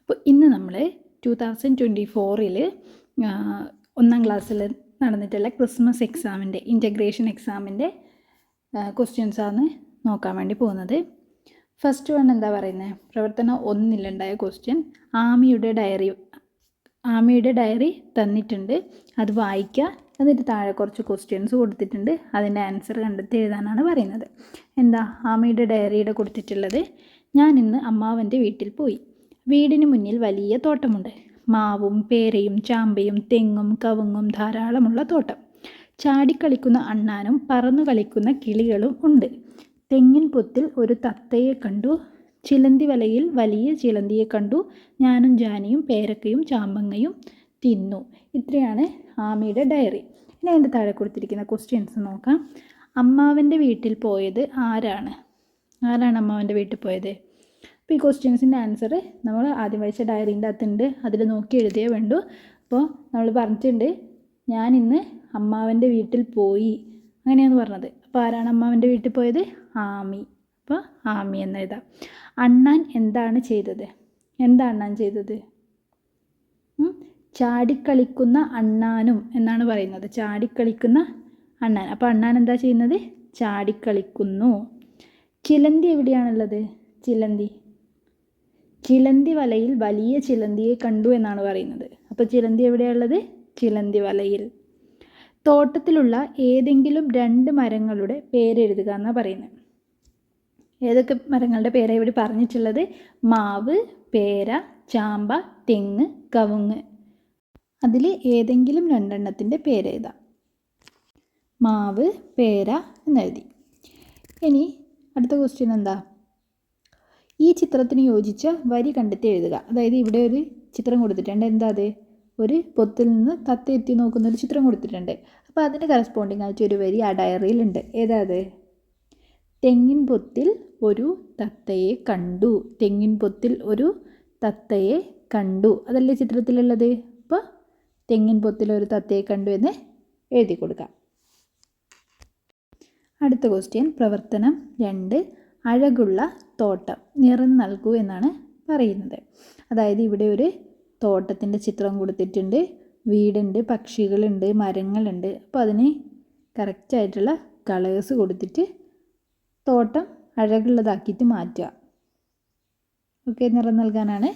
അപ്പോൾ ഇന്ന് നമ്മൾ 2024 ഒന്നാം ക്ലാസ്സിൽ നടന്നിട്ടുള്ള ക്രിസ്മസ് എക്സാമിൻ്റെ ഇൻ്റഗ്രേഷൻ എക്സാമിൻ്റെ ക്വസ്റ്റ്യൻസാണ് നോക്കാൻ വേണ്ടി പോകുന്നത്. ഫസ്റ്റ് വൺ എന്താ പറയുന്നത്, പ്രവർത്തനം 1 ക്വസ്റ്റ്യൻ, ആമിയുടെ ഡയറി തന്നിട്ടുണ്ട്, അത് വായിക്കുക, എന്നിട്ട് താഴെ കുറച്ച് ക്വസ്റ്റ്യൻസ് കൊടുത്തിട്ടുണ്ട്, അതിൻ്റെ ആൻസർ കണ്ടെത്തി എഴുതാനാണ് പറയുന്നത്. എന്താ ആമിയുടെ ഡയറിയുടെ കൊടുത്തിട്ടുള്ളത്? ഞാൻ ഇന്ന് അമ്മാവൻ്റെ വീട്ടിൽ പോയി. വീടിന് മുന്നിൽ വലിയ തോട്ടമുണ്ട്. മാവും പേരയും ചാമ്പയും തെങ്ങും കവുങ്ങും ധാരാളമുള്ള തോട്ടം. ചാടിക്കളിക്കുന്ന അണ്ണാനും പറന്നു കളിക്കുന്ന കിളികളും ഉണ്ട്. തെങ്ങിൻ പൊത്തിൽ ഒരു തത്തയെ കണ്ടു. ചിലന്തി വലയിൽ വലിയ ചിലന്തിയെ കണ്ടു. ഞാനും ജാനിയും പേരക്കയും ചാമ്പങ്ങയും തിന്നു. ഇത്രയാണ് ആമിയുടെ ഡയറി. ഇനി അതിൻ്റെ താഴെ കൊടുത്തിരിക്കുന്ന ക്വസ്റ്റ്യൻസ് നോക്കാം. അമ്മാവൻ്റെ വീട്ടിൽ പോയത് ആരാണ് അമ്മാവൻ്റെ വീട്ടിൽ പോയത്? അപ്പോൾ ഈ ക്വസ്റ്റ്യൻസിൻ്റെ ആൻസർ നമ്മൾ ആദ്യം വായിച്ച ഡയറീൻ്റെ അകത്തുണ്ട്, അതിൽ നോക്കി എഴുതിയേ വേണ്ടൂ. അപ്പോൾ നമ്മൾ പറഞ്ഞിട്ടുണ്ട് ഞാൻ ഇന്ന് അമ്മാവൻ്റെ വീട്ടിൽ പോയി, അങ്ങനെയാണ് പറഞ്ഞത്. അപ്പോൾ ആരാണ് അമ്മാവൻ്റെ വീട്ടിൽ പോയത്? ആമി. അപ്പോൾ ആമി എന്ന് എഴുതാം. അണ്ണാൻ എന്താണ് ചെയ്തത്? എന്താ അണ്ണാൻ ചെയ്തത്? ചാടിക്കളിക്കുന്ന അണ്ണാനും എന്നാണ് പറയുന്നത്. ചാടിക്കളിക്കുന്ന അണ്ണാൻ. അപ്പോൾ അണ്ണാൻ എന്താ ചെയ്യുന്നത്? ചാടിക്കളിക്കുന്നു. ചിലന്തി എവിടെയാണുള്ളത്? ചിലന്തി വലയിൽ വലിയ ചിലന്തിയെ കണ്ടു എന്നാണ് പറയുന്നത്. അപ്പോൾ ചിലന്തി എവിടെയുള്ളത്? ചിലന്തി വലയിൽ. തോട്ടത്തിലുള്ള ഏതെങ്കിലും 2 മരങ്ങളുടെ പേരെഴുതുക എന്നാണ് പറയുന്നത്. ഏതൊക്കെ മരങ്ങളുടെ പേരാണ് ഇവിടെ പറഞ്ഞിട്ടുള്ളത്? മാവ്, പേര, ചാമ്പ, തെങ്ങ്, കവുങ്ങ്. അതിൽ ഏതെങ്കിലും 2 എണ്ണത്തിൻ്റെ പേരെഴുതാം. മാവ്, പേര എന്നെഴുതി. ഇനി അടുത്ത ക്വസ്റ്റ്യൻ എന്താ? ഈ ചിത്രത്തിന് യോജിച്ച വരി കണ്ടെത്തി എഴുതുക. അതായത് ഇവിടെ ഒരു ചിത്രം കൊടുത്തിട്ടുണ്ട്. എന്താ അത്? ഒരു പൊത്തിൽ നിന്ന് തത്ത എത്തി നോക്കുന്ന ഒരു ചിത്രം കൊടുത്തിട്ടുണ്ട്. അപ്പോൾ അതിന് കറസ്പോണ്ടിങ് ആയിട്ട് ഒരു വരി ആ ഡയറിയിലുണ്ട്. ഏതാ അത്? തെങ്ങിൻ പൊത്തിൽ ഒരു തത്തയെ കണ്ടു. തെങ്ങിൻ പൊത്തിൽ ഒരു തത്തയെ കണ്ടു. അതല്ലേ ചിത്രത്തിലുള്ളത്? അപ്പോൾ തെങ്ങിൻ പൊത്തിൽ ഒരു തത്തയെ കണ്ടു എന്ന് എഴുതി കൊടുക്കാം. അടുത്ത ക്വസ്റ്റ്യൻ, പ്രവർത്തനം 2, അഴകുള്ള തോട്ടം നിറം നൽകൂ എന്നാണ് പറയുന്നത്. അതായത് ഇവിടെ ഒരു തോട്ടത്തിൻ്റെ ചിത്രം കൊടുത്തിട്ടുണ്ട്, വീടുണ്ട്, പക്ഷികളുണ്ട്, മരങ്ങളുണ്ട്. അപ്പോൾ അതിന് കറക്റ്റായിട്ടുള്ള കളേഴ്സ് കൊടുത്തിട്ട് തോട്ടം അഴകുള്ളതാക്കിയിട്ട് മാറ്റുക. ഓക്കെ, നിറം നൽകാനാണ്.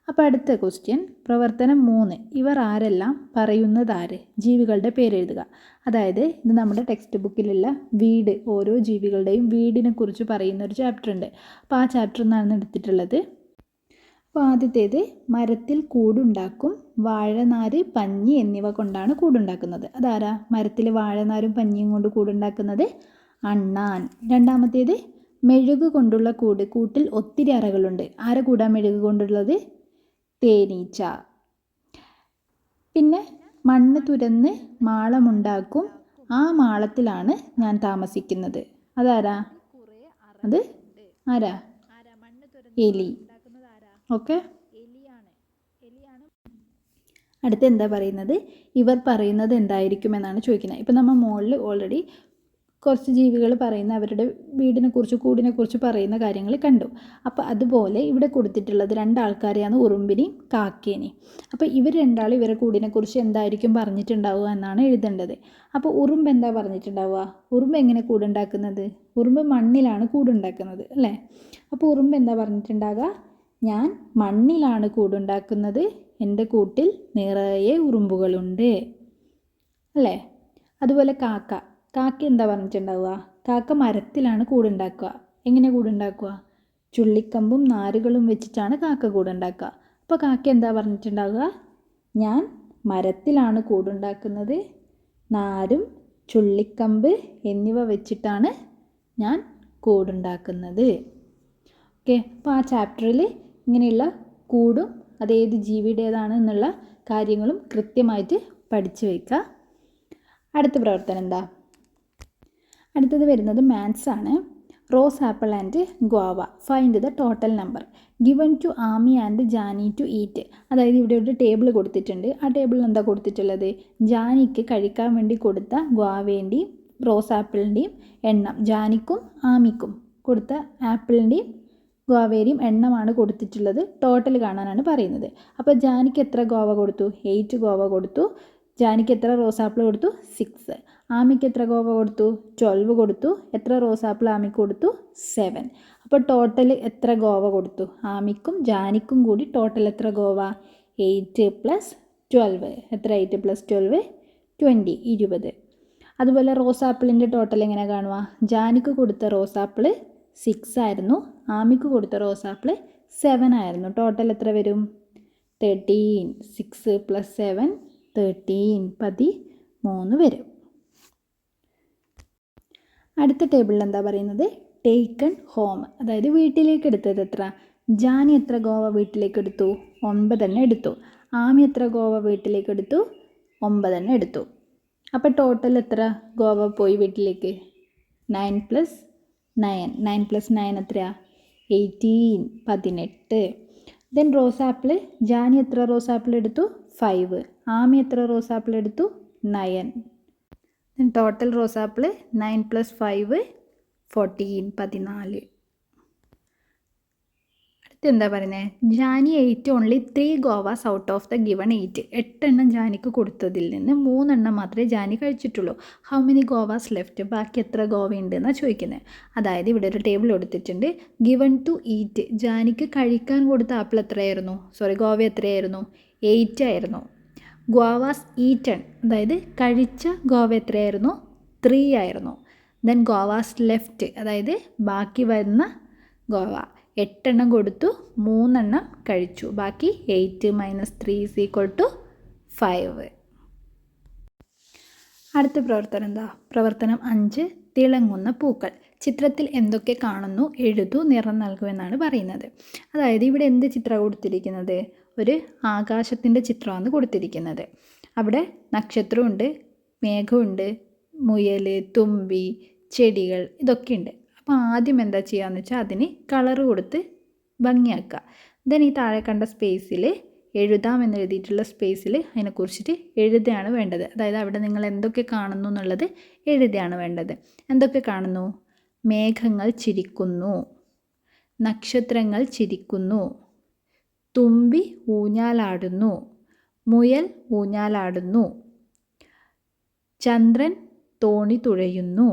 അപ്പോൾ അടുത്ത ക്വസ്റ്റ്യൻ, പ്രവർത്തനം 3, ഇവർ ആരെല്ലാം പറയുന്നതാര്? ജീവികളുടെ പേരെഴുതുക. അതായത് ഇത് നമ്മുടെ ടെക്സ്റ്റ് ബുക്കിലുള്ള വീട്, ഓരോ ജീവികളുടെയും വീടിനെ കുറിച്ച് പറയുന്ന ഒരു ചാപ്റ്റർ ഉണ്ട്. അപ്പോൾ ആ ചാപ്റ്റർ നിന്നാണ് എടുത്തിട്ടുള്ളത്. അപ്പോൾ ആദ്യത്തേത്, മരത്തിൽ കൂടുണ്ടാക്കും, വാഴനാര്, പഞ്ഞി എന്നിവ കൊണ്ടാണ് കൂടുണ്ടാക്കുന്നത്. അതാരാ മരത്തിൽ വാഴനാരും പഞ്ഞിയും കൊണ്ട് കൂടുണ്ടാക്കുന്നത്? അണ്ണാൻ. രണ്ടാമത്തേത്, മെഴുക് കൊണ്ടുള്ള കൂട്, കൂട്ടിൽ ഒത്തിരി അറകളുണ്ട്. ആരെ കൂടാ മെഴുക് കൊണ്ടുള്ളത്? തേനീച്ച. പിന്നെ മണ്ണ് തുരന്ന് മാളമുണ്ടാക്കും, ആ മാളത്തിലാണ് ഞാൻ താമസിക്കുന്നത്. അതാരാ? അത് ആരാ? എലി. ഓക്കെ, അടുത്ത് എന്താ പറയുന്നത്? ഇവർ പറയുന്നത് എന്തായിരിക്കും എന്നാണ് ചോദിക്കുന്നത്. ഇപ്പം നമ്മൾ മുകളിൽ ഓൾറെഡി കുറച്ച് ജീവികൾ പറയുന്ന അവരുടെ വീടിനെക്കുറിച്ച് കൂടിനെക്കുറിച്ച് പറയുന്ന കാര്യങ്ങൾ കണ്ടു. അപ്പോൾ അതുപോലെ ഇവിടെ കൊടുത്തിട്ടുള്ളത് 2 ആൾക്കാരെയാണ്, ഉറുമ്പിനെയും കാക്കേനെയും. അപ്പോൾ ഇവർ 2 ഇവരെ കൂടിനെക്കുറിച്ച് എന്തായിരിക്കും പറഞ്ഞിട്ടുണ്ടാവുക എന്നാണ് എഴുതേണ്ടത്. അപ്പോൾ ഉറുമ്പ് എന്താ പറഞ്ഞിട്ടുണ്ടാവുക? ഉറുമ്പ് എങ്ങനെ കൂടുണ്ടാക്കുന്നത്? ഉറുമ്പ് മണ്ണിലാണ് കൂടുണ്ടാക്കുന്നത് അല്ലേ? അപ്പോൾ ഉറുമ്പ് എന്താ പറഞ്ഞിട്ടുണ്ടാവുക? ഞാൻ മണ്ണിലാണ് കൂടുണ്ടാക്കുന്നത്, എൻ്റെ കൂട്ടിൽ നിറയെ ഉറുമ്പുകളുണ്ട് അല്ലേ? അതുപോലെ കാക്ക എന്താ പറഞ്ഞിട്ടുണ്ടാവുക? കാക്ക മരത്തിലാണ് കൂടുണ്ടാക്കുക. എങ്ങനെ കൂടുണ്ടാക്കുക? ചുള്ളിക്കമ്പും നാരുകളും വെച്ചിട്ടാണ് കാക്ക കൂടുണ്ടാക്കുക. അപ്പോൾ കാക്ക എന്താ പറഞ്ഞിട്ടുണ്ടാവുക? ഞാൻ മരത്തിലാണ് കൂടുണ്ടാക്കുന്നത്, നാരും ചുള്ളിക്കമ്പ് എന്നിവ വെച്ചിട്ടാണ് ഞാൻ കൂടുണ്ടാക്കുന്നത്. ഓക്കെ, അപ്പോൾ ആ ചാപ്റ്ററിൽ ഇങ്ങനെയുള്ള കൂടും അതേത് ജീവിയുടേതാണ് എന്നുള്ള കാര്യങ്ങളും കൃത്യമായിട്ട് പഠിച്ചു വയ്ക്കുക. അടുത്ത പ്രവർത്തനം എന്താ? അടുത്തത് വരുന്നത് മാത്സ് ആണ്. Rose, apple and guava. Find the total number given to Amy and Johnny to eat. അതായത് ഇവിടെ ഒരു ടേബിൾ കൊടുത്തിട്ടുണ്ട്. ആ ടേബിളിൽ എന്താ കൊടുത്തിട്ടുള്ളത്? ജാനിക്ക് കഴിക്കാൻ വേണ്ടി കൊടുത്ത ഗോവേൻ്റെയും റോസ് ആപ്പിളിൻ്റെയും എണ്ണം, ജാനിക്കും ആമിക്കും കൊടുത്ത ആപ്പിളിൻ്റെയും ഗോവയുടെയും എണ്ണമാണ് കൊടുത്തിട്ടുള്ളത്. ടോട്ടൽ കാണാനാണ് പറയുന്നത്. അപ്പോൾ ജാനിക്ക് എത്ര ഗോവ കൊടുത്തു? 8 ഗോവ കൊടുത്തു. ജാനിക്ക് എത്ര റോസാപ്പിൾ കൊടുത്തു? 6. ആമിക്ക് എത്ര ഗോവ കൊടുത്തു? 12 കൊടുത്തു. എത്ര റോസാപ്പിൾ ആമിക്ക് കൊടുത്തു? 7. അപ്പോൾ ടോട്ടൽ എത്ര ഗോവ കൊടുത്തു? ആമിക്കും ജാനിക്കും കൂടി ടോട്ടൽ എത്ര ഗോവ? 8 + 12. എത്ര 8 + 12? 20, 20. അതുപോലെ റോസാപ്പിളിൻ്റെ ടോട്ടൽ എങ്ങനെ കാണുക? ജാനിക്ക് കൊടുത്ത റോസാപ്പിൾ 6 ആയിരുന്നു. ആമിക്ക് കൊടുത്ത റോസാപ്പിൾ 7 ആയിരുന്നു. ടോട്ടൽ എത്ര വരും? 13. 6 + 7 13, 13 വരും. അടുത്ത ടേബിളിൽ എന്താ പറയുന്നത്? ടേക്കൺ ഹോം, അതായത് വീട്ടിലേക്ക് എടുത്തത് എത്ര? ജാനി എത്ര ഗോവ വീട്ടിലേക്ക് എടുത്തു? 9 തന്നെ എടുത്തു. ആമി എത്ര ഗോവ വീട്ടിലേക്ക് എടുത്തു? 9 തന്നെ എടുത്തു. അപ്പോൾ ടോട്ടൽ എത്ര ഗോവ പോയി വീട്ടിലേക്ക്? 9 + 9. 9 + 9 എത്രയാ? 18, 18. ദെൻ റോസാപ്പിൾ, ജാനി എത്ര റോസാപ്പിൾ എടുത്തു? 5. ആമി എത്ര റോസാപ്പിൾ എടുത്തു? 9. Then total rose apple 9 + 5 14, 14. അടുത്ത് എന്താ പറയുന്നത്? Jani 8 only 3 guavas out of the given 8. 8 എണ്ണം ജാനിക്ക് കൊടുത്തതിൽ നിന്ന് 3 എണ്ണം മാത്രമേ ജാനി കഴിച്ചിട്ടുള്ളൂ. How many guavas left? ബാക്കി എത്ര ഗോവ ഉണ്ട് എന്നാണ് ചോദിക്കുന്നത്. അതായത് ഇവിടെ ഒരു ടേബിൾ കൊടുത്തിട്ടുണ്ട്. ഗിവൺ ടു ഈറ്റ്, ജാനിക്ക് കഴിക്കാൻ കൊടുത്ത ആപ്പിൾ എത്രയായിരുന്നു? ഗോവ എത്രയായിരുന്നു? 8 ആയിരുന്നു. ഗോവാസ് ഈറ്റൺ, അതായത് കഴിച്ച ഗോവ എത്രയായിരുന്നു? 3 ആയിരുന്നു. ദെൻ ഗോവാസ് ലെഫ്റ്റ്, അതായത് ബാക്കി വരുന്ന ഗോവ 8 എണ്ണം കൊടുത്തു, 3 എണ്ണം കഴിച്ചു. ബാക്കി 8 - 3 = 5. അടുത്ത പ്രവർത്തനം എന്താ? പ്രവർത്തനം 5, തിളങ്ങുന്ന പൂക്കൾ. ചിത്രത്തിൽ എന്തൊക്കെ കാണുന്നു? എഴുതൂ, നിറം നൽകൂ എന്നാണ് പറയുന്നത്. അതായത് ഇവിടെ എന്ത് ചിത്രമാണ് കൊടുത്തിരിക്കുന്നത്? ഒരു ആകാശത്തിൻ്റെ ചിത്രമാണ് കൊടുത്തിരിക്കുന്നത്. അവിടെ നക്ഷത്രമുണ്ട്, മേഘമുണ്ട്, മുയൽ, തുമ്പി, ചെടികൾ, ഇതൊക്കെ ഉണ്ട്. അപ്പോൾ ആദ്യം എന്താ ചെയ്യുകയെന്ന് വെച്ചാൽ അതിന് കളർ കൊടുത്ത് ഭംഗിയാക്കുക. ദെൻ ഈ താഴെ കണ്ട സ്പേസിൽ എഴുതാമെന്ന് എഴുതിയിട്ടുള്ള സ്പേസിൽ അതിനെക്കുറിച്ചിട്ട് എഴുതുകയാണ് വേണ്ടത്. അതായത് അവിടെ നിങ്ങൾ എന്തൊക്കെ കാണുന്നു എന്നുള്ളത് എഴുതുകയാണ് വേണ്ടത്. എന്തൊക്കെ കാണുന്നു? മേഘങ്ങൾ ചിരിക്കുന്നു, നക്ഷത്രങ്ങൾ ചിരിക്കുന്നു, തുമ്പി ഊഞ്ഞാലാടുന്നു, മുയൽ ഊഞ്ഞാലാടുന്നു, ചന്ദ്രൻ തോണി തുഴയുന്നു,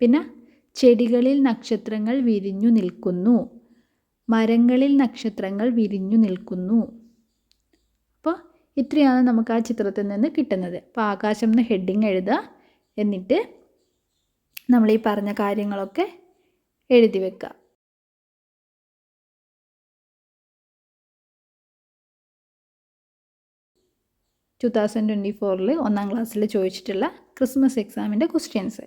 പിന്നെ ചെടികളിൽ നക്ഷത്രങ്ങൾ വിരിഞ്ഞു നിൽക്കുന്നു, മരങ്ങളിൽ നക്ഷത്രങ്ങൾ വിരിഞ്ഞു നിൽക്കുന്നു. അപ്പോൾ ഇത്രയാണ് നമുക്ക് ആ ചിത്രത്തിൽ നിന്ന് കിട്ടുന്നത്. അപ്പോൾ ആകാശം എന്ന് ഹെഡിങ് എഴുതുക, എന്നിട്ട് നമ്മൾ ഈ പറഞ്ഞ കാര്യങ്ങളൊക്കെ എഴുതി വെക്കുക. 2024 1ാം ക്ലാസ്സിൽ ചോദിച്ചിട്ടുള്ള ക്രിസ്മസ് എക്സാമിൻ്റെ ക്വസ്റ്റ്യൻസ്.